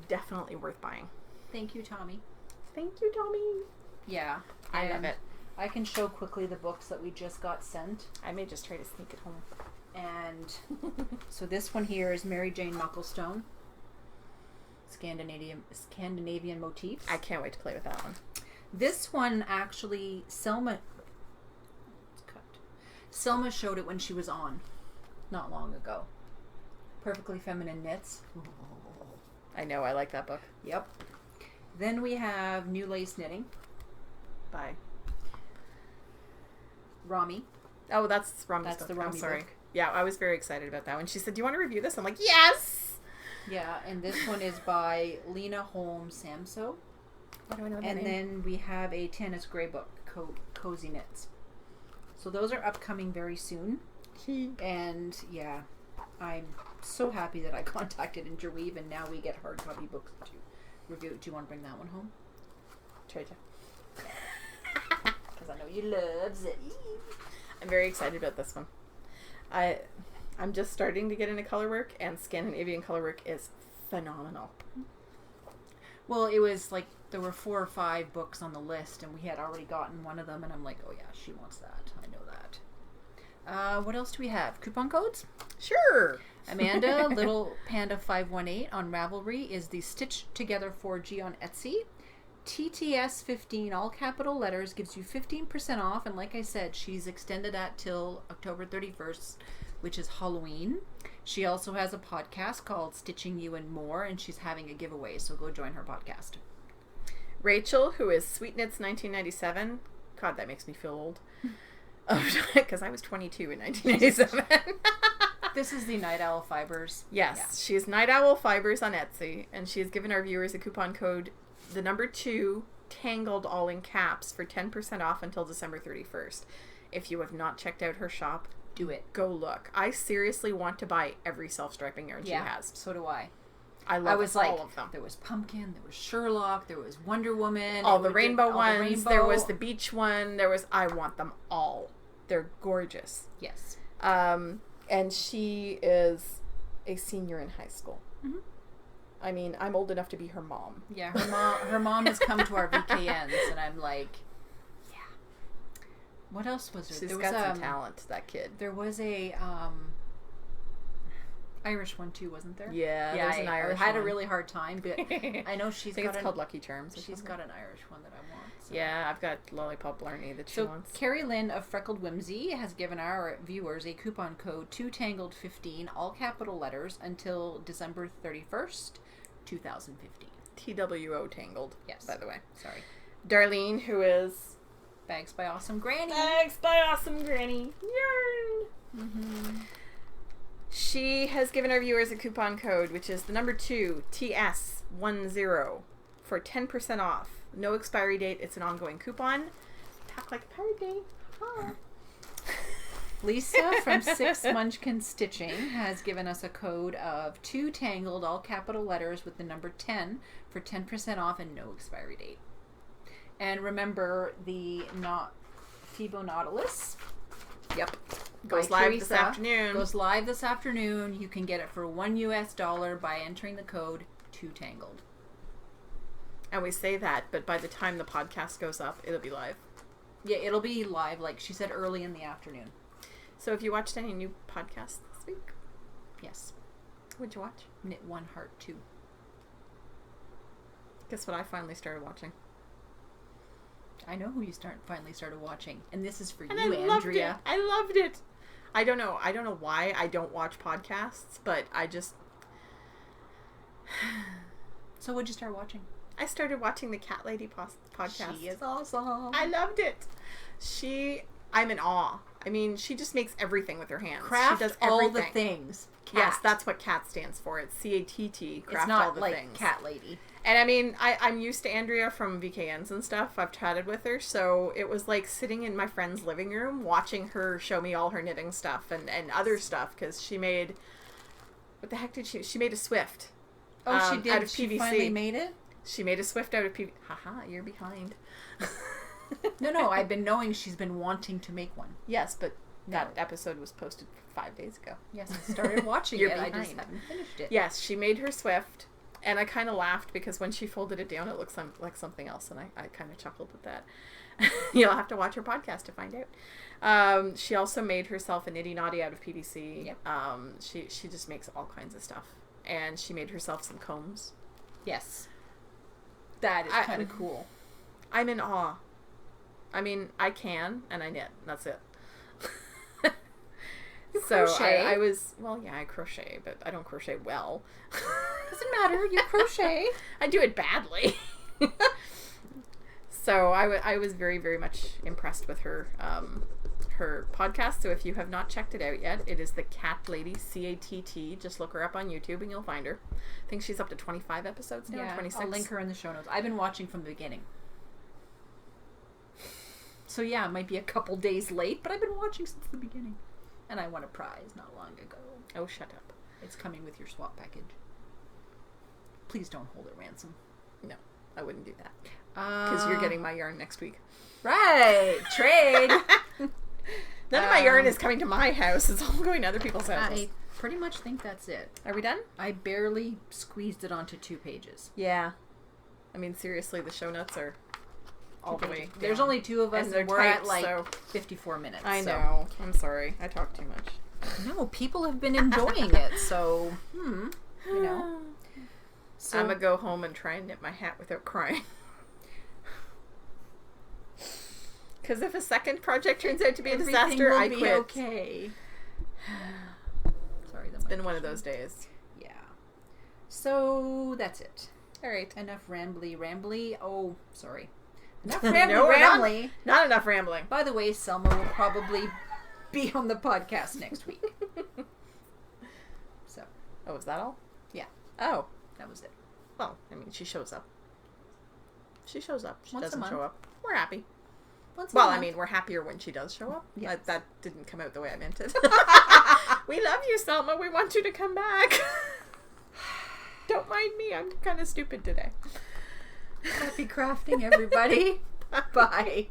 Definitely worth buying. Thank you, Tommy. Thank you, Tommy. Yeah. I love it. I can show quickly the books that we just got sent. I may just try to sneak it home. And so this one here is Mary Jane Mucklestone. Scandinavian motifs. I can't wait to play with that one. This one actually, Selma showed it when she was on, not long ago. Perfectly Feminine Knits. I know, I like that book. Yep. Then we have New Lace Knitting by Rami. Oh, that's Rami's That's book. the Rami I'm sorry. book. Yeah, I was very excited about that one. She said, "Do you want to review this?" I'm like, "Yes!" Yeah, and this one is by Lena Holmes Samso. What do I know that And name? then we have a Tannis Gray book, Cozy Knits. So those are upcoming very soon. And yeah, I'm so happy that I contacted Interweave and now we get hard copy books to review. Do you want to bring that one home? Try to. Because I know you loves it. I'm very excited about this one. I'm just starting to get into color work, and Scandinavian color work is phenomenal. Well, it was like there were 4 or 5 books on the list, and we had already gotten one of them, and I'm like, oh yeah, she wants that. I know that. What else do we have? Coupon codes? Sure. Amanda, Little Panda 518 on Ravelry is the Stitch Together 4G on Etsy. TTS 15, all capital letters, gives you 15% off, and like I said, she's extended that till October 31st, which is Halloween. She also has a podcast called Stitching You and More, and she's having a giveaway, so go join her podcast. Rachel, who is Sweet Knits 1997. God, that makes me feel old. Because I was 22 in 1997. This is the Night Owl Fibers. Yes, yeah. She's Night Owl Fibers on Etsy, and she has given our viewers a coupon code, the number 2, Tangled, all in caps, for 10% off until December 31st. If you have not checked out her shop, do it. Go look. I seriously want to buy every self-striping yarn she has. So do I. I love all of them. There was Pumpkin, there was Sherlock, there was Wonder Woman. All the rainbow ones. There was the beach one. I want them all. They're gorgeous. Yes. And she is a senior in high school. Mm-hmm. I mean, I'm old enough to be her mom. Yeah, her mom has come to our VKNs, and I'm like, yeah. What else was there? She's got some talent, that kid. There was a Irish one too, wasn't there? Yeah, there's an Irish one. I had a really hard time, but I know she's got it's called Lucky Charms. She's got an Irish one that I want. So. Yeah, I've got Lollipop Blarney that she wants. Carrie Lynn of Freckled Whimsy has given our viewers a coupon code 2Tangled15, all capital letters, until December 31st, 2015. TWO Tangled. Yes. By the way. Sorry. Darlene, who is Bags by Awesome Granny. Bags by Awesome Granny. Yarn. Mm-hmm. She has given our viewers a coupon code, which is the number 2, TS10, for 10% off. No expiry date. It's an ongoing coupon. Pack like a party. Huh. Lisa from 6 Munchkin Stitching has given us a code of 2 Tangled, all capital letters, with the number 10 for 10% off and no expiry date. And remember, the Fibo Nautilus. Yep. Goes live this afternoon. Goes live this afternoon. You can get it for $1 by entering the code 2Tangled. And we say that, but by the time the podcast goes up, it'll be live. Yeah, it'll be live, like she said, early in the afternoon. So have you watched any new podcasts this week? Yes. What'd you watch? Knit One Heart 2. Guess what I finally started watching? I know who you finally started watching. And this is for and you, Andrea. I loved it. I don't know why I don't watch podcasts, but I just... So what'd you start watching? I started watching the Cat Lady podcast. She is awesome. I loved it. I'm in awe. I mean, she just makes everything with her hands. Craft she does everything. all the things. Cat. Yes, that's what CAT stands for. It's CATT. Craft it's not all the like things. Cat Lady. And I mean, I'm used to Andrea from VKNs and stuff. I've chatted with her, so it was like sitting in my friend's living room watching her show me all her knitting stuff and other stuff, because she made... What the heck did she made a Swift. Oh, she did? Out of she PVC. Finally made it? She made a Swift out of PVC. Haha, you're behind. No, I've been knowing she's been wanting to make one. Yes, but that episode was posted 5 days ago. Yes, I started watching it. I just haven't finished it. Yes, she made her Swift, and I kind of laughed because when she folded it down, it looks like something else, and I kind of chuckled at that. You'll have to watch her podcast to find out. She also made herself a nitty naughty out of PVC. Yep. She just makes all kinds of stuff, and she made herself some combs. Yes. That is kind of cool. I'm in awe. I mean, I can, and I knit. That's it. So crochet. I was, well, yeah, I crochet, but I don't crochet well. Doesn't matter. You crochet. I do it badly. So I was very, very much impressed with her her podcast. So if you have not checked it out yet, it is the Cat Lady, CATT. Just look her up on YouTube and you'll find her. I think she's up to 25 episodes now, 26. I'll link her in the show notes. I've been watching from the beginning. So yeah, it might be a couple days late, but I've been watching since the beginning. And I won a prize not long ago. Oh, shut up. It's coming with your swap package. Please don't hold it ransom. No, I wouldn't do that. Because you're getting my yarn next week. Right! Trade! None of my yarn is coming to my house. It's all going to other people's houses. I pretty much think that's it. Are we done? I barely squeezed it onto 2 pages. Yeah. I mean, seriously, the show notes are all the way down. There's only 2 of us, and we're typed, at like so 54 minutes. I know. I'm sorry. I talk too much. No, people have been enjoying it, so, you know. So, I'm going to go home and try and knit my hat without crying. Because if a second project turns out to be a disaster, I quit. Okay. Sorry, It's been one of those days. Yeah. So, that's it. All right. Enough rambly. Oh, sorry. Enough No, rambly. Not enough rambling. By the way, Selma will probably be on the podcast next week. So. Oh, is that all? Yeah. Oh. That was it. Well, I mean, she shows up. She shows up. She Once a doesn't month. show up. We're happy. Once a Well, month. I mean, we're happier when she does show up. Yes. That didn't come out the way I meant it. We love you, Selma. We want you to come back. Don't mind me. I'm kind of stupid today. Happy crafting, everybody. Bye.